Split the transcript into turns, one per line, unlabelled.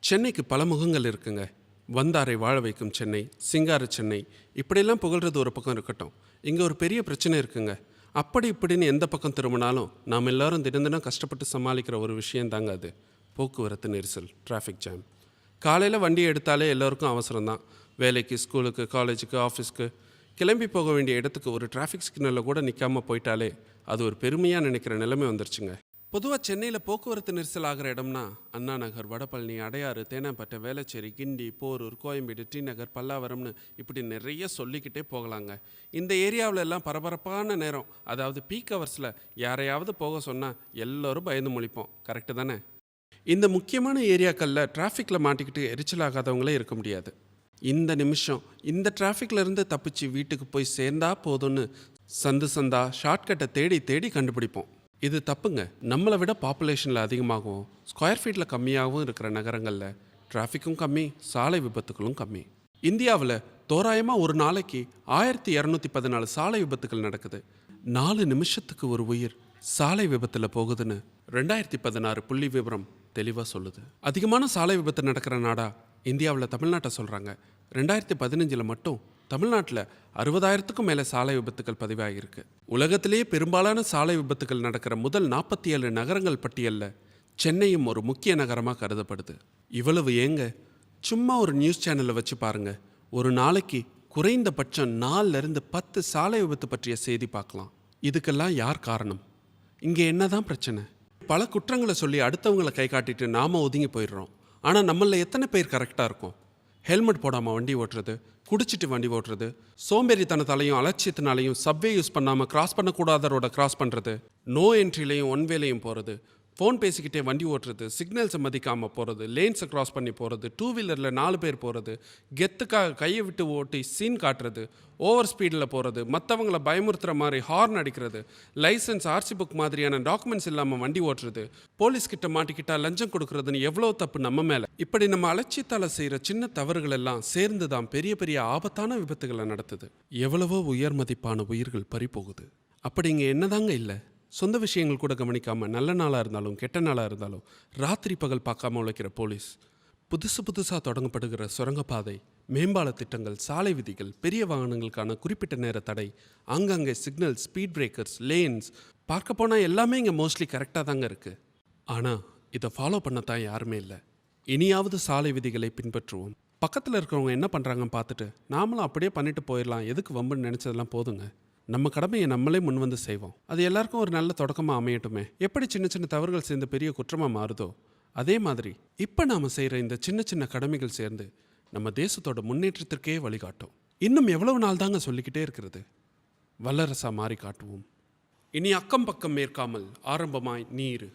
சென்னைக்கு பல முகங்கள் இருக்குங்க. வந்தாரை வாழ வைக்கும் சென்னை, சிங்கார சென்னை, இப்படியெல்லாம் புகழ்றது ஒரு பக்கம் இருக்கட்டும். இங்கே ஒரு பெரிய பிரச்சனை இருக்குங்க. அப்படி இப்படின்னு எந்த பக்கம் திரும்பினாலும் நாம் எல்லாரும் தினம் தினம் கஷ்டப்பட்டு சமாளிக்கிற ஒரு விஷயம் தாங்க அது. போக்குவரத்து நெரிசல், டிராஃபிக் ஜாம். காலையில் வண்டி எடுத்தாலே எல்லோருக்கும் அவசரம்தான். வேலைக்கு, ஸ்கூலுக்கு, காலேஜுக்கு, ஆஃபீஸ்க்கு கிளம்பி போக வேண்டிய இடத்துக்கு ஒரு டிராஃபிக் சிக்னலில் கூட நிற்காமல் போயிட்டாலே அது ஒரு பெருமையாக நினைக்கிற நிலைமை வந்துருச்சுங்க. பொதுவாக சென்னையில் போக்குவரத்து நெரிசல் ஆகிற இடம்னா அண்ணா நகர், வடபழனி, அடையாறு, தேனாம்பேட்டை, வேளச்சேரி, கிண்டி, போரூர், கோயம்பேடு, டி நகர், பல்லாவரம்னு இப்படி நிறைய சொல்லிக்கிட்டே போகலாங்க. இந்த ஏரியாவில் எல்லாம் பரபரப்பான நேரம், அதாவது பீக் ஹவர்ஸில் யாரையாவது போக சொன்னால் எல்லோரும் பயந்து முழிப்போம். கரெக்டு தானே? இந்த முக்கியமான ஏரியாக்களில் டிராஃபிக்கில் மாட்டிக்கிட்டு எரிச்சலாகாதவங்களே இருக்க முடியாது. இந்த நிமிஷம் இந்த டிராஃபிக்கில் இருந்து தப்பிச்சு வீட்டுக்கு போய் சேர்ந்தா போதும்னு சந்து சந்தா ஷார்ட்கட்டை தேடி தேடி கண்டுபிடிப்போம். இது தப்புங்க. நம்மளை விட பாப்புலேஷனில் அதிகமாகவும் ஸ்கொயர் ஃபீட்டில் கம்மியாகவும் இருக்கிற நகரங்களில் டிராஃபிக்கும் கம்மி, சாலை விபத்துகளும் கம்மி. இந்தியாவில் தோராயமாக ஒரு நாளைக்கு 1214 சாலை விபத்துகள் நடக்குது. 4 நிமிஷத்துக்கு ஒரு உயிர் சாலை விபத்தில் போகுதுன்னு 2016 புள்ளி விவரம் தெளிவாக சொல்லுது. அதிகமான சாலை விபத்து நடக்கிற நாடா இந்தியாவில் தமிழ்நாட்டை சொல்கிறாங்க. 2015 மட்டும் தமிழ்நாட்டில் 60,000க்கும் மேலே சாலை விபத்துகள் பதிவாகியிருக்கு. உலகத்திலேயே பெரும்பாலான சாலை விபத்துகள் நடக்கிற முதல் 47 நகரங்கள் பட்டியலில் சென்னையும் ஒரு முக்கிய நகரமாக கருதப்படுது. இவ்வளவு ஏங்க, சும்மா ஒரு நியூஸ் சேனலில் வச்சு பாருங்க, ஒரு நாளைக்கு குறைந்தபட்சம் 4லேருந்து 10 சாலை விபத்து பற்றிய செய்தி பார்க்கலாம். இதுக்கெல்லாம் யார் காரணம்? இங்கே என்னதான் பிரச்சனை? பல குற்றங்களை சொல்லி அடுத்தவங்களை கை காட்டிட்டு நாம ஒதுங்கி போயிடுறோம். ஆனால் நம்மள எத்தனை பேர் கரெக்டாக இருக்கும்? ஹெல்மெட் போடாமல் வண்டி ஓட்டுறது, குடிச்சிட்டு வண்டி ஓட்டுறது, சோம்பேறித்தனத்தாலையும் அலட்சியத்தினாலையும் சப்வே யூஸ் பண்ணாமல் கிராஸ் பண்ணக்கூடாத ரோட கிராஸ் பண்ணுறது, நோ என்ட்ரிலையும் ஒன்வேலையும் போகிறது, ஃபோன் பேசிக்கிட்டே வண்டி ஓட்டுறது, சிக்னல்ஸை மதிக்காமல் போகிறது, லேன்ஸை கிராஸ் பண்ணி போகிறது, 2 வீலரில் 4 பேர் போகிறது, கெத்துக்காக கையை விட்டு ஓட்டி சீன் காட்டுறது, ஓவர் ஸ்பீடில் போகிறது, மற்றவங்களை பயமுறுத்துகிற மாதிரி ஹார்ன் அடிக்கிறது, லைசன்ஸ், ஆர்சி புக் மாதிரியான டாக்குமெண்ட்ஸ் இல்லாமல் வண்டி ஓட்டுறது, போலீஸ்கிட்ட மாட்டிக்கிட்டால் லஞ்சம் கொடுக்குறதுன்னு எவ்வளோ தப்பு நம்ம மேலே. இப்படி நம்ம அலட்சியத்தால் செய்கிற சின்ன தவறுகள் எல்லாம் சேர்ந்து தான் பெரிய பெரிய ஆபத்தான விபத்துகளை நடத்துது. எவ்வளவோ உயர் மதிப்பான உயிர்கள் பறிபோகுது. அப்படி இங்கே என்னதாங்க இல்லை? சொந்த விஷயங்கள் கூட கவனிக்காமல் நல்ல நாளாக இருந்தாலும் கெட்ட நாளாக இருந்தாலும் ராத்திரி பகல் பார்க்காம உழைக்கிற போலீஸ், புதுசாக தொடங்கப்படுகிற சுரங்கப்பாதை, மேம்பால திட்டங்கள், சாலை விதிகள், பெரிய வாகனங்களுக்கான குறிப்பிட்ட நேர தடை, அங்கங்கே சிக்னல், ஸ்பீட் பிரேக்கர்ஸ், லேன்ஸ், பார்க்க போனால் எல்லாமே இங்கே மோஸ்ட்லி கரெக்டாக தாங்க இருக்குது. ஆனால் இதை ஃபாலோ பண்ணத்தான் யாருமே இல்லை. இனியாவது சாலை விதிகளை பின்பற்றுவோம். பக்கத்தில் இருக்கிறவங்க என்ன பண்ணுறாங்கன்னு பார்த்துட்டு நாமளும் அப்படியே பண்ணிட்டு போயிடலாம், எதுக்கு வம்புன்னு நினச்சதெல்லாம் போதுங்க. நம்ம கடமையை நம்மளே முன் வந்து செய்வோம். அது எல்லாருக்கும் ஒரு நல்ல தொடக்கமாக அமையட்டுமே. எப்படி சின்ன சின்ன தவறுகள் சேர்ந்து பெரிய குற்றமாக மாறுதோ அதே மாதிரி இப்போ நாம் செய்கிற இந்த சின்ன சின்ன கடமைகள் சேர்ந்து நம்ம தேசத்தோட முன்னேற்றத்திற்கே வழிகாட்டும். இன்னும் எவ்வளவு நாள் தாங்க சொல்லிக்கிட்டே இருக்கிறது? வல்லரசா மாறி காட்டுவோம். இனி அக்கம் பக்கம் மேற்காமல் ஆரம்பமாய் நீர்.